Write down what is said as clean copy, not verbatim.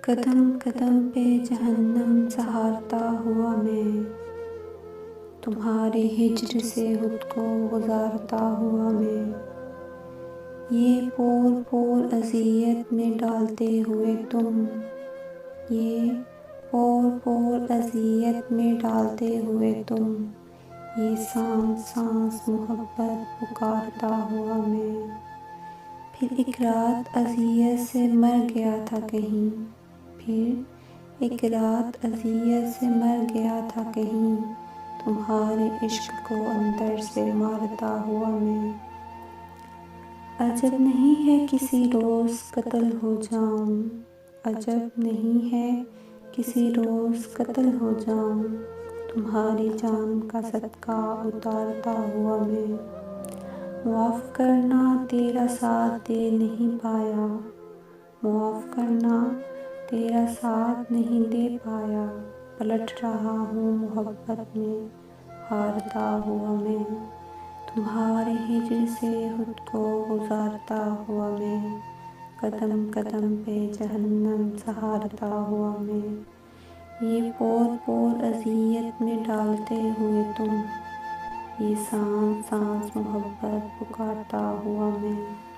قدم قدم پہ جہنم سہارتا ہوا میں، تمہارے ہجر سے خود کو گزارتا ہوا میں، یہ پور پور اذیت میں ڈالتے ہوئے تم، یہ پور پور اذیت میں ڈالتے ہوئے تم، یہ سانس سانس محبت پکارتا ہوا میں۔ پھر ایک رات اذیت سے مر گیا تھا کہیں، پھر ایک رات اذیت سے مر گیا تھا کہیں، تمہارے عشق کو اندر سے مارتا ہوا میں۔ عجب نہیں ہے کسی روز قتل ہو جاؤں، عجب نہیں ہے کسی روز قتل ہو جاؤں، تمہاری جان کا صدقہ اتارتا ہوا میں۔ معاف کرنا تیرا ساتھ دے نہیں پایا، معاف کرنا تیرا ساتھ نہیں دے پایا، پلٹ رہا ہوں محبت میں ہارتا ہوا میں، تمہارے ہجر سے خود کو گزارتا ہوا میں، قدم قدم پہ جہنم سہارتا ہوا میں، یہ پور پور اذیت میں ڈالتے ہوئے تم، یہ سانس سانس محبت پکارتا ہوا میں۔